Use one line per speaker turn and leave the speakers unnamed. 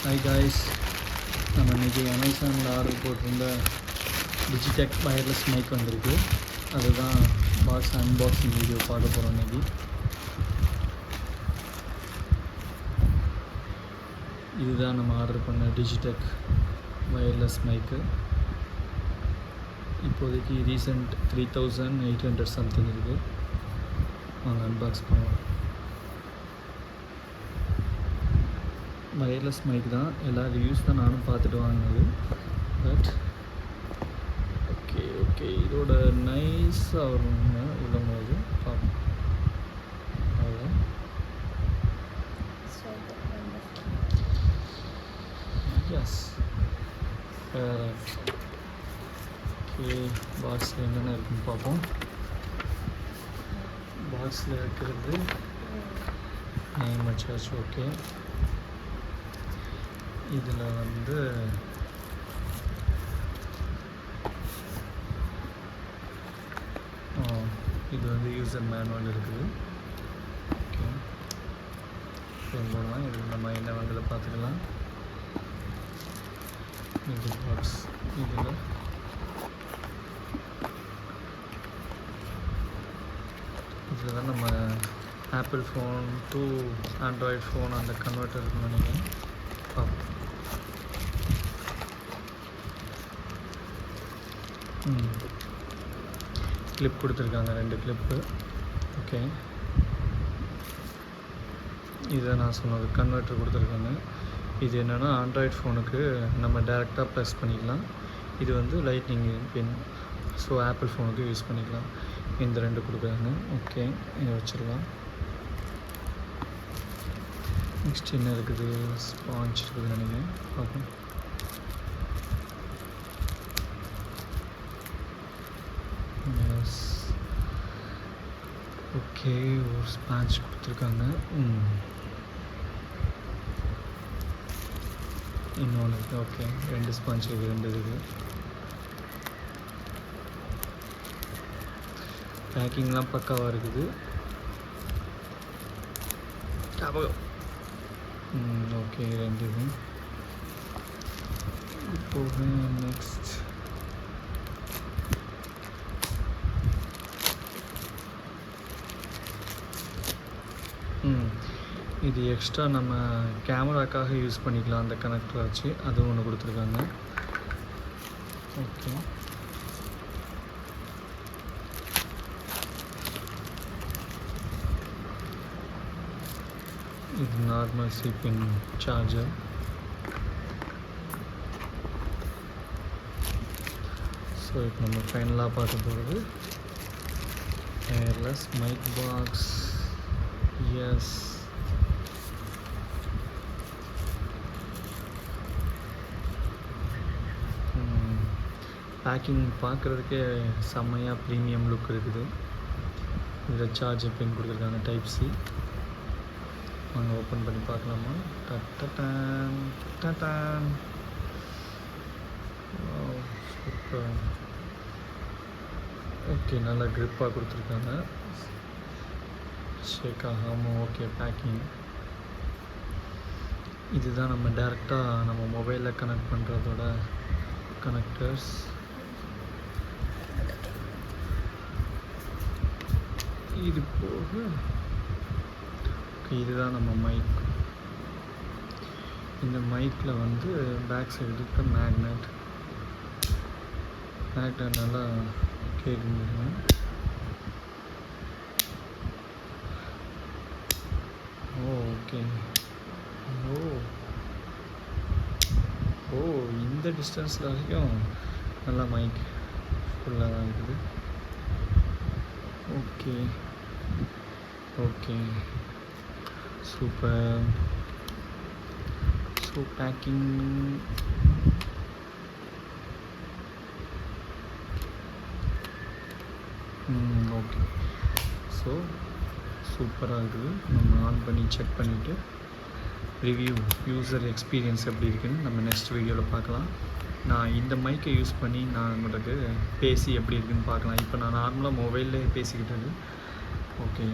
Hi guys, நம்ம இன்றைக்கி அமேசானில் ஆர்டர் போட்டிருந்த டிஜிடெக் வயர்லெஸ் மைக் வந்திருக்கு. அதுதான் பாக்ஸ் அன்பாக்சிங் வீடியோ பார்க்க போகிறோம் இன்றைக்கி. இதுதான் நம்ம ஆர்டர் பண்ண டிஜிடெக் வயர்லெஸ் மைக்கு. இப்போதைக்கு ரீசெண்ட் 3800 சம்திங் இருக்குது. வாங்க அன்பாக்ஸ் பண்ணுவோம். வயர்லெஸ் மைக் தான், எல்லா ரிவ்யூஸ் தான் நானும் பார்த்துட்டு வாங்கினது. பட் ஓகே இதோட நைஸாக வருங்க உள்ளம்போது பார்ப்போம். அவ்வளோ எஸ் ஓகே. பாக்ஸில் என்னென்ன இருக்குன்னு பார்ப்போம். பாக்ஸில் இருக்கிறது நேம் வச்சாச்சு. ஓகே, இதில் வந்து இது வந்து யூசர் மேனுவல் இருக்குது. ஓகே, போடலாம். இதில் நம்ம என்ன வந்து பார்த்துக்கலாம். இது பாக்ஸ். இதில் தான் நம்ம apple phone to Android phone அந்த கன்வெர்ட்டர் இருக்குன்னு நினைக்கிறேன். பார்ப்போம். கிளிப் கொடுத்துருக்காங்க, 2 கிளிப்பு. ஓகே, இதை நான் சொன்னது கன்வெர்ட்டர் கொடுத்துருக்காங்க. இது என்னென்னா ஆண்ட்ராய்டு ஃபோனுக்கு நம்ம டேரெக்டாக ப்ளஸ் பண்ணிக்கலாம். இது வந்து லைட்னிங் பின், ஸோ ஆப்பிள் ஃபோனுக்கு யூஸ் பண்ணிக்கலாம். இந்த 2 கொடுக்குறாங்க. ஓகே, இதை வச்சிடலாம். நெக்ஸ்ட் என்ன இருக்குது? ஸ்பாஞ்ச் இருக்குதுன்னு நினைக்கிறேன். பார்ப்போம். ஓகே, ஒரு ஸ்பாஞ்ச் கொடுத்துருக்காங்க. இன்னொன்று இருக்குது. ஓகே, 2 ஸ்பாஞ்ச் இருக்குது, 2 இருக்குது. பேக்கிங்லாம் பக்காவாக இருக்குது. ஓகே, 2 இது. இப்போது நெக்ஸ்ட் இது எக்ஸ்ட்ரா நம்ம கேமராக்காக யூஸ் பண்ணிக்கலாம். அந்த கனெக்டர் வச்சு அது ஒன்று கொடுத்துருக்காங்க. ஓகே, இது நார்மல் சிபின் சார்ஜர். ஸோ இப்போ நம்ம ஃபைனலாக பார்க்க போகிறது wireless mic box. Yes, packing பார்க்குறதுக்கே செம்மையாக ப்ரீமியம் லுக் இருக்குது. இதில் சார்ஜர் பின் கொடுத்துருக்காங்க, டைப் சி. வாங்க ஓப்பன் பண்ணி பார்க்கலாமா? டட்டான். சூப்பர். ஓகே, நல்லா க்ரிப்பாக கொடுத்துருக்காங்க, ஷேக் ஆகாமல். Okay, packing. இதுதான் நம்ம டேரெக்டாக நம்ம மொபைலில் கனெக்ட் பண்ணுறதோட கனெக்டர்ஸ். இது போக ஓகே, இதுதான் நம்ம மைக். இந்த மைக்கில் வந்து பேக் சைடு இருக்க மேக்னெட் நல்லா கேட்குங்க. ஓகே, இந்த டிஸ்டன்ஸில் வரைக்கும் நல்லா மைக் ஃபுல்லாக தான் இருக்குது. Okay super. So packing okay, so சூப்பராக இருக்குது. நம்ம ஆன் பண்ணி செக் பண்ணிவிட்டு ரிவ்யூ யூசர் எக்ஸ்பீரியன்ஸ் எப்படி இருக்குதுன்னு நம்ம நெக்ஸ்ட் வீடியோவில் பார்க்கலாம். நான் இந்த மைக்கை யூஸ் பண்ணி நான் உங்களுக்கு பேசி எப்படி இருக்குதுன்னு பார்க்கலாம். இப்போ நான் நார்மலாக மொபைல்லே பேசிக்கிட்டது. ஓகே.